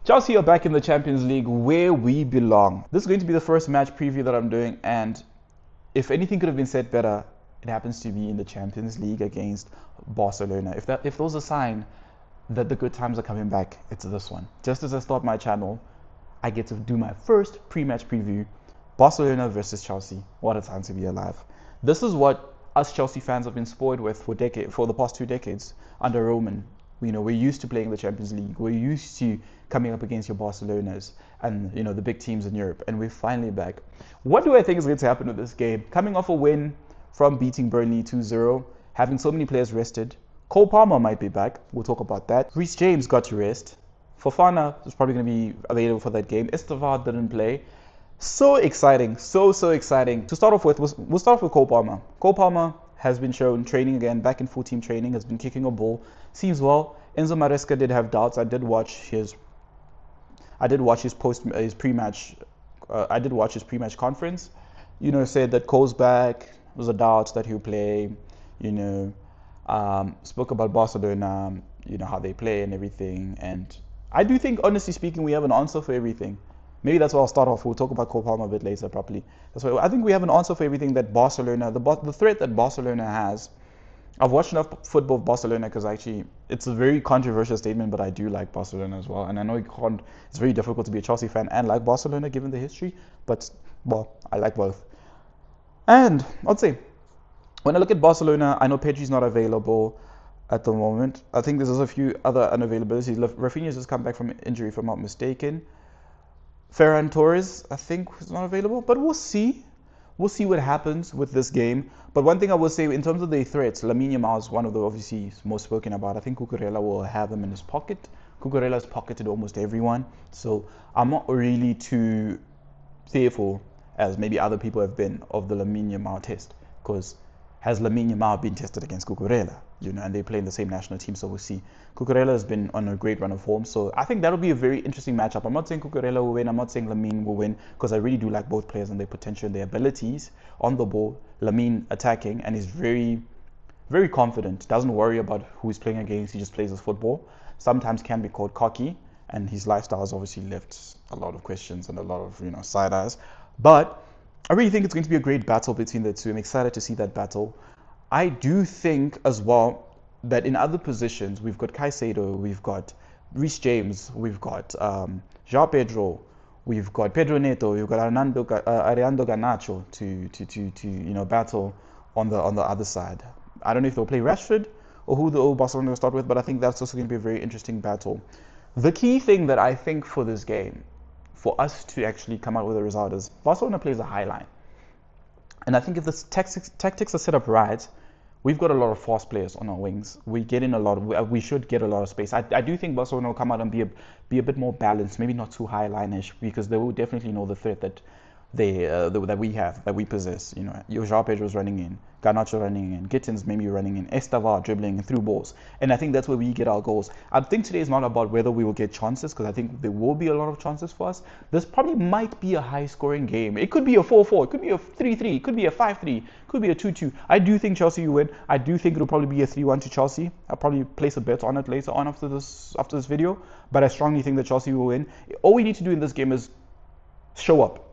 Chelsea are back in the Champions League where we belong. This is going to be the first match preview that I'm doing, and if anything could have been said better, it happens to be in the Champions League against Barcelona. If there was a sign that the good times are coming back, it's this one. Just as I start my channel, I get to do my first pre-match preview, Barcelona versus Chelsea. What a time to be alive. This is what us Chelsea fans have been spoiled with for the past 2 decades under Roman. You know, we're used to playing the Champions League. We're used to coming up against your Barcelonas and, you know, the big teams in Europe. And we're finally back. What do I think is going to happen with this game? Coming off a win from beating Burnley 2-0, having so many players rested. Cole Palmer might be back. We'll talk about that. Reece James got to rest. Fofana is probably going to be available for that game. Estevao didn't play. So exciting. So exciting. To start off with, we'll start off with Cole Palmer. Cole Palmer has been shown training again, back in full team training, has been kicking a ball. Seems well. Enzo Maresca did have doubts. I did watch his pre-match conference. You know, said that Cole's back. Was a doubt that he'll play. You know, spoke about Barcelona. You know how they play and everything. And I do think, honestly speaking, we have an answer for everything. Maybe that's why I'll start off. We'll talk about Cole Palmer a bit later properly. That's why I think we have an answer for everything that Barcelona, the threat that Barcelona has. I've watched enough football of Barcelona because actually it's a very controversial statement, but I do like Barcelona as well. And I know it's very difficult to be a Chelsea fan and like Barcelona given the history, but well, I like both. And I'd say when I look at Barcelona, I know Pedri's not available at the moment. I think there's a few other unavailabilities. Rafinha's just come back from injury, if I'm not mistaken. Ferran Torres, I think, is not available, but we'll see. We'll see what happens with this game. But one thing I will say, in terms of the threats, Lamine Yamal is one of the obviously most spoken about. I think Cucurella will have him in his pocket. Cucurella has pocketed almost everyone. So I'm not really too fearful, as maybe other people have been, of the Lamine Yamal test. Because has Lamine Yamal been tested against Cucurella? You know, and they play in the same national team, so we'll see. Cucurella has been on a great run of form, so I think that'll be a very interesting matchup. I'm not saying Cucurella will win, I'm not saying Lamine will win, because I really do like both players and their potential and their abilities on the ball. Lamine attacking, and he's very, very confident, doesn't worry about who he's playing against, he just plays his football. Sometimes can be called cocky, and his lifestyle has obviously left a lot of questions and a lot of, you know, side eyes. But I really think it's going to be a great battle between the two. I'm excited to see that battle. I do think as well that in other positions, we've got Caicedo, we've got Reece James, we've got João Pedro, we've got Pedro Neto, we've got Ariando Garnacho to you know, battle on the other side. I don't know if they'll play Rashford or who the Barcelona will start with, but I think that's also going to be a very interesting battle. The key thing that I think for this game, for us to actually come out with a result, is Barcelona plays a high line. And I think if the tactics are set up right, we've got a lot of fast players on our wings. We should get a lot of space. I do think Barcelona will come out and be a bit more balanced, maybe not too high line-ish, because they will definitely know the threat that we possess. You know, João Pedro's running in, Garnacho running in, Gittins maybe running in, Estevao dribbling through balls, and I think that's where we get our goals. I think today is not about whether we will get chances, because I think there will be a lot of chances for us. This probably might be a high-scoring game. It could be a 4-4, it could be a 3-3, it could be a 5-3, it could be a 2-2. I do think Chelsea will win. I do think it'll probably be a 3-1 to Chelsea. I'll probably place a bet on it later on after this video, but I strongly think that Chelsea will win. All we need to do in this game is show up.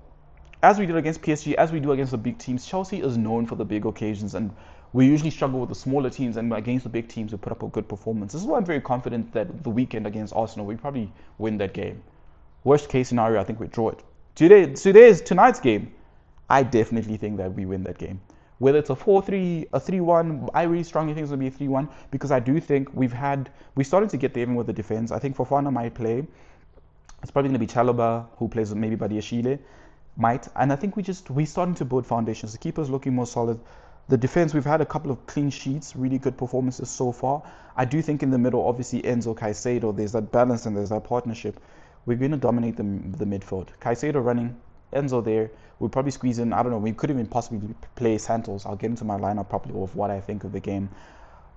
As we did against PSG, as we do against the big teams. Chelsea is known for the big occasions, and we usually struggle with the smaller teams, and against the big teams we put up a good performance. This is why I'm very confident that the weekend against Arsenal, we probably win that game. Worst case scenario, I think we draw it. Tonight's game, I definitely think that we win that game. Whether it's a 4-3, a 3-1, I really strongly think it's going to be a 3-1, because I do think we're starting to get there even with the defense. I think Fofana might play. It's probably going to be Chalobah, who plays maybe Badiashile. And I think we're starting to build foundations. The keeper's looking more solid. The defense, we've had a couple of clean sheets, really good performances so far. I do think in the middle, obviously Enzo, Caicedo, there's that balance and there's that partnership. We're going to dominate the midfield. Caicedo running, Enzo there. We'll probably squeeze in, I don't know, we could even possibly play Santos. I'll get into my lineup properly of what I think of the game.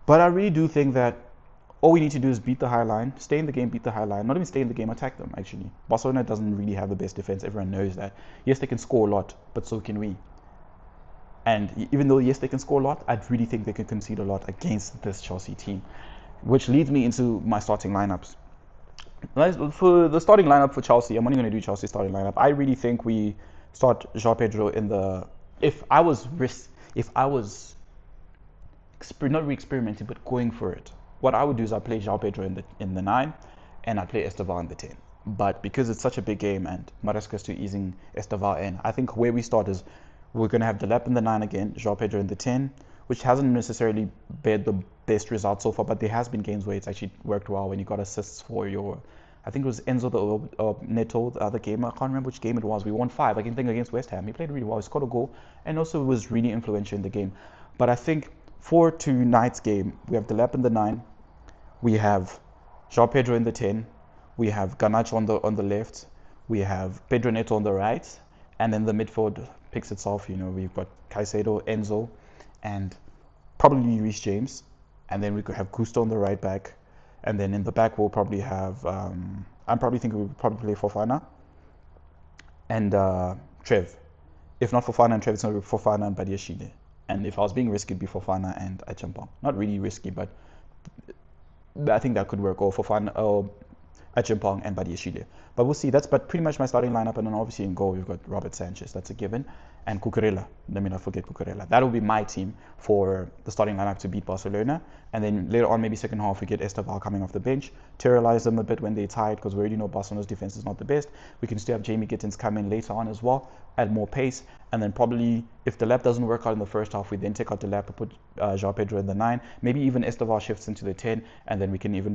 But I really do think that all we need to do is beat the high line, stay in the game, beat the high line. Not even stay in the game, attack them, actually. Barcelona doesn't really have the best defense. Everyone knows that. Yes, they can score a lot, but so can we. And even though, yes, they can score a lot, I really think they can concede a lot against this Chelsea team. Which leads me into my starting lineups. For the starting lineup for Chelsea, I'm only going to do Chelsea starting lineup. I really think we start João Pedro in the. If I was not re-experimenting, but going for it, what I would do is I play João Pedro in the 9, and I play Esteval in the 10. But because it's such a big game and Maresca's to easing Esteval in, I think where we start is we're going to have Delap in the 9 again, João Pedro in the 10, which hasn't necessarily been the best result so far, but there has been games where it's actually worked well when you got assists for your, I think it was Enzo Neto, the other game. I can't remember which game it was. We won 5. I can think against West Ham. He played really well. He scored a goal and also was really influential in the game. But I think for tonight's game, we have Delap in the 9. We have João Pedro in the 10. We have Garnacho on the left. We have Pedro Neto on the right. And then the midfield picks itself. You know, we've got Caicedo, Enzo, and probably Reece James. And then we could have Gusto on the right back. And then in the back, we'll probably have, I'm probably thinking we'll probably play Fofana and Trev. If not Fofana and Trev, it's going to be Fofana and Badiashile. And if I was being risky, it'd be Fofana and Achimpong. Not really risky, but I think that could work. Or Fofana, or Achimpong and Badiashile. But we'll see. That's pretty much my starting lineup. And then obviously in goal, we've got Robert Sanchez. That's a given. And Cucurella. Let me not forget Cucurella. That will be my team for the starting lineup to beat Barcelona. And then later on, maybe second half, we get Esteval coming off the bench. Terrorize them a bit when they're tired, because we already know Barcelona's defense is not the best. We can still have Jamie Gittins come in later on as well, add more pace. And then probably, if the lap doesn't work out in the first half, we then take out the lap and put João Pedro in the 9. Maybe even Esteval shifts into the 10. And then we can even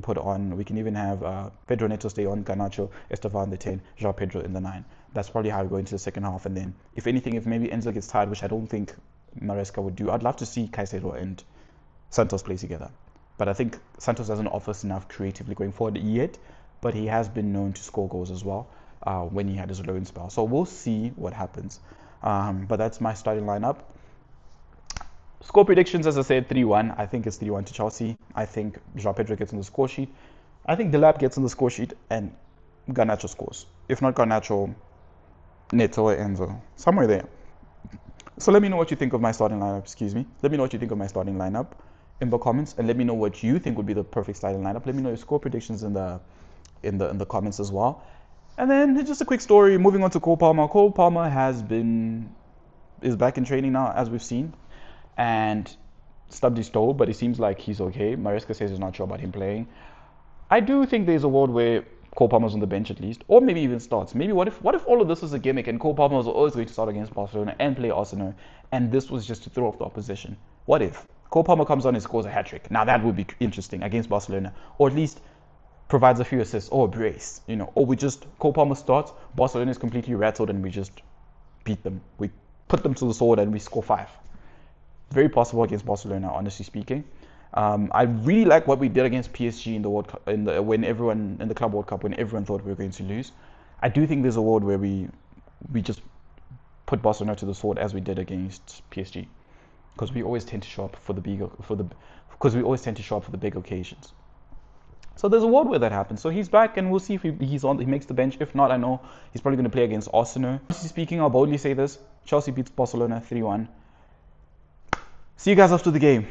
have Pedro Neto stay on, Garnacho, Esteval in the 10, João Pedro in the 9. That's probably how we go into the second half. And then, if anything, if maybe Enzo gets tired, which I don't think Maresca would do, I'd love to see Caicedo and Santos play together. But I think Santos doesn't offer us enough creatively going forward yet. But he has been known to score goals as well when he had his loan spell. So we'll see what happens. But that's my starting lineup. Score predictions, as I said, 3-1. I think it's 3-1 to Chelsea. I think João Pedro gets on the score sheet. I think Delap gets on the score sheet and Garnacho scores. If not Garnacho, Neto or Enzo. Somewhere there. So let me know what you think of my starting lineup. Let me know what you think of my starting lineup in the comments, and let me know what you think would be the perfect starting lineup. Let me know your score predictions in the comments as well. And then just a quick story. Moving on to Cole Palmer. Cole Palmer is back in training now, as we've seen, and stubbed his toe, but it seems like he's okay. Maresca says he's not sure about him playing. I do think there's a world where Cole Palmer's on the bench at least, or maybe even starts. Maybe what if all of this was a gimmick and Cole Palmer was always going to start against Barcelona and play Arsenal, and this was just to throw off the opposition? What if Cole Palmer comes on and scores a hat-trick? Now that would be interesting against Barcelona, or at least provides a few assists or a brace, or Cole Palmer starts, Barcelona is completely rattled and we just beat them. We put them to the sword and we score 5. Very possible against Barcelona, honestly speaking. I really like what we did against PSG in the World Cup, in the Club World Cup, when everyone thought we were going to lose. I do think there's a world where we just put Barcelona to the sword as we did against PSG, because we always tend to show up for the big occasions. So there's a world where that happens. So he's back, and we'll see if he makes the bench. If not, I know he's probably going to play against Arsenal. Honestly speaking, I'll boldly say this: Chelsea beats Barcelona 3-1. See you guys after the game.